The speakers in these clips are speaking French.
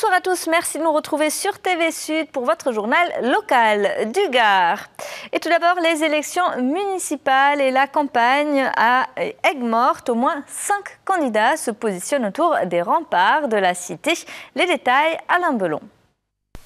Bonsoir à tous, merci de nous retrouver sur TV Sud pour votre journal local du Gard. Et tout d'abord, les élections municipales et la campagne à Aigues-Mortes. Au moins 5 candidats se positionnent autour des remparts de la cité. Les détails, Alain Belon.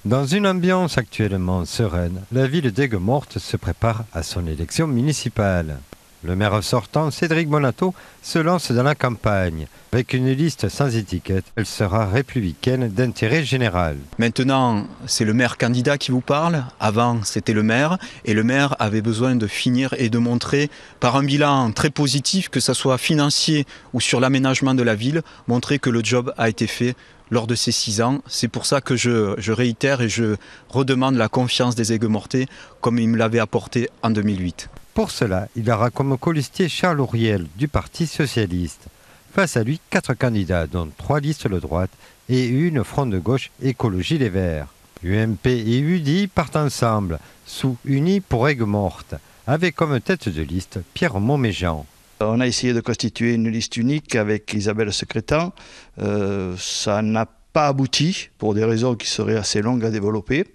Dans une ambiance actuellement sereine, la ville d'Aigues-Mortes se prépare à son élection municipale. Le maire sortant, Cédric Bonato, se lance dans la campagne. Avec une liste sans étiquette, elle sera républicaine d'intérêt général. Maintenant, c'est le maire candidat qui vous parle. Avant, c'était le maire. Et le maire avait besoin de finir et de montrer, par un bilan très positif, que ce soit financier ou sur l'aménagement de la ville, montrer que le job a été fait lors de ces 6 ans. C'est pour ça que je réitère et je redemande la confiance des Aigues-Mortais comme il me l'avait apporté en 2008. Pour cela, il aura comme colistier Charles Auriel du Parti socialiste. Face à lui, 4 candidats, dont 3 listes de droite et une front de gauche Écologie Les Verts. UMP et UDI partent ensemble, sous Unis pour Aigues-Mortes, avec comme tête de liste Pierre Montméjean. On a essayé de constituer une liste unique avec Isabelle Secrétan. Ça n'a pas abouti pour des raisons qui seraient assez longues à développer.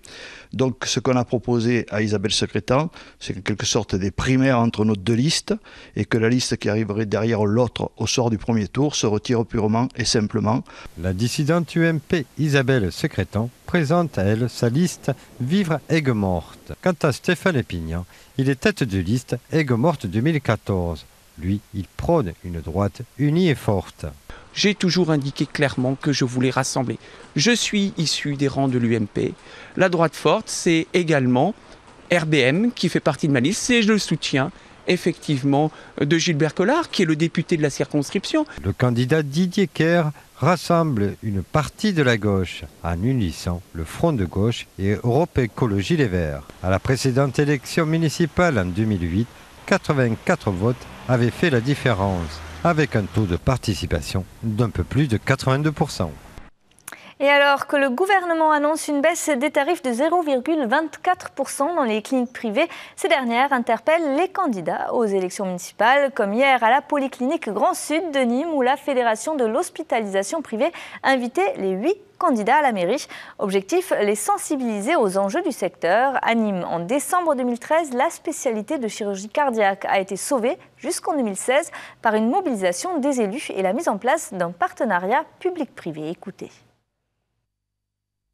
Donc ce qu'on a proposé à Isabelle Secrétan, c'est en quelque sorte des primaires entre nos 2 listes et que la liste qui arriverait derrière l'autre au sort du premier tour se retire purement et simplement. La dissidente UMP Isabelle Secrétan présente à elle sa liste Vivre Aigues-Mortes. Quant à Stéphane Épignan, il est tête de liste Aigues-Mortes 2014. Lui, il prône une droite unie et forte. J'ai toujours indiqué clairement que je voulais rassembler. Je suis issu des rangs de l'UMP. La droite forte, c'est également RBM qui fait partie de ma liste. C'est le soutien, effectivement, de Gilbert Collard, qui est le député de la circonscription. Le candidat Didier Kerr rassemble une partie de la gauche en unissant le Front de gauche et Europe Écologie Les Verts. À la précédente élection municipale en 2008, 84 votes avaient fait la différence, avec un taux de participation d'un peu plus de 82%. Et alors que le gouvernement annonce une baisse des tarifs de 0,24% dans les cliniques privées, ces dernières interpellent les candidats aux élections municipales, comme hier à la Polyclinique Grand Sud de Nîmes, où la Fédération de l'hospitalisation privée invitait les 8 candidats à la mairie. Objectif, les sensibiliser aux enjeux du secteur. À Nîmes, en décembre 2013, la spécialité de chirurgie cardiaque a été sauvée jusqu'en 2016 par une mobilisation des élus et la mise en place d'un partenariat public-privé. Écoutez.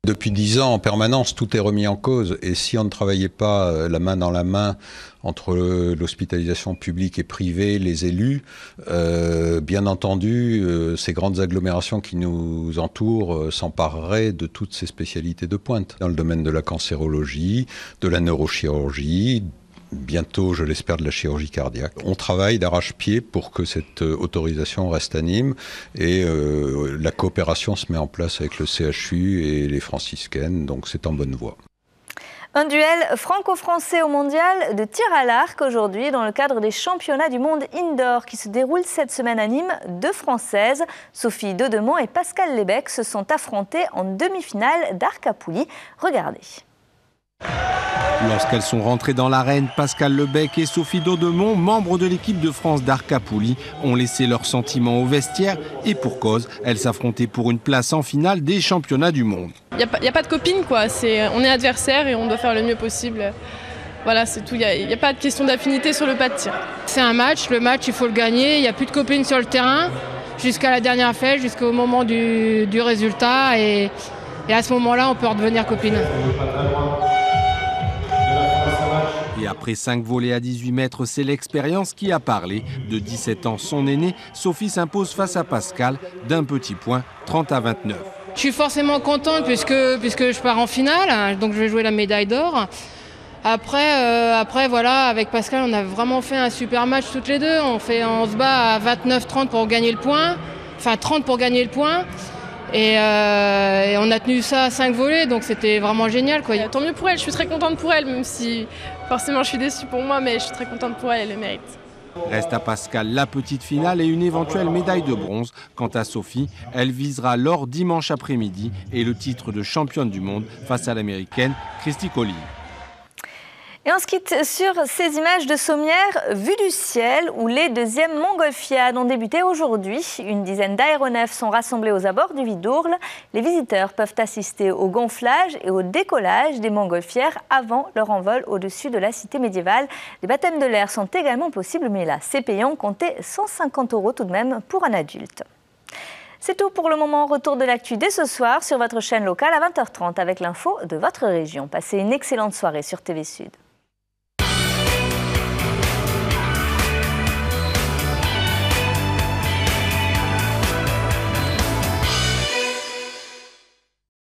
Depuis 10 ans, en permanence, tout est remis en cause. Et si on ne travaillait pas la main dans la main entre l'hospitalisation publique et privée, les élus, bien entendu, ces grandes agglomérations qui nous entourent s'empareraient de toutes ces spécialités de pointe. Dans le domaine de la cancérologie, de la neurochirurgie, bientôt, je l'espère, de la chirurgie cardiaque. On travaille d'arrache-pied pour que cette autorisation reste à Nîmes et la coopération se met en place avec le CHU et les franciscaines, donc c'est en bonne voie. Un duel franco-français au mondial de tir à l'arc aujourd'hui dans le cadre des championnats du monde indoor qui se déroulent cette semaine à Nîmes. 2 Françaises, Sophie Dodemont et Pascale Lebec, se sont affrontées en demi-finale d'arc à poulie. Regardez. Lorsqu'elles sont rentrées dans l'arène, Pascale Lebec et Sophie Dodemont, membres de l'équipe de France d'arc à poulie, ont laissé leurs sentiments au vestiaire et pour cause, elles s'affrontaient pour une place en finale des championnats du monde. Il n'y a pas de copine, quoi. On est adversaires et on doit faire le mieux possible. Voilà, c'est tout. Il n'y a pas de question d'affinité sur le pas de tir. C'est un match, le match il faut le gagner, il n'y a plus de copines sur le terrain jusqu'à la dernière flèche, jusqu'au moment du résultat et à ce moment-là on peut redevenir copines. Et après 5 volées à 18 mètres, c'est l'expérience qui a parlé. De 17 ans, son aînée, Sophie s'impose face à Pascale d'un petit point, 30-29. Je suis forcément contente puisque je pars en finale, donc je vais jouer la médaille d'or. Après, voilà, avec Pascale, on a vraiment fait un super match toutes les deux. On se bat à 29-30 pour gagner le point, enfin 30 pour gagner le point. Et on a tenu ça à 5 volées, donc c'était vraiment génial, quoi. Tant mieux pour elle, je suis très contente pour elle, même si forcément je suis déçue pour moi, mais je suis très contente pour elle, elle le mérite. Reste à Pascale la petite finale et une éventuelle médaille de bronze. Quant à Sophie, elle visera l'or dimanche après-midi et le titre de championne du monde face à l'américaine Christy Collie. Et on se quitte sur ces images de sommières vues du ciel où les deuxièmes montgolfiades ont débuté aujourd'hui. Une dizaine d'aéronefs sont rassemblés aux abords du Vidourle. Les visiteurs peuvent assister au gonflage et au décollage des montgolfières avant leur envol au-dessus de la cité médiévale. Les baptêmes de l'air sont également possibles, mais là, c'est payant. Comptez 150 € tout de même pour un adulte. C'est tout pour le moment. Retour de l'actu dès ce soir sur votre chaîne locale à 20h30 avec l'info de votre région. Passez une excellente soirée sur TV Sud.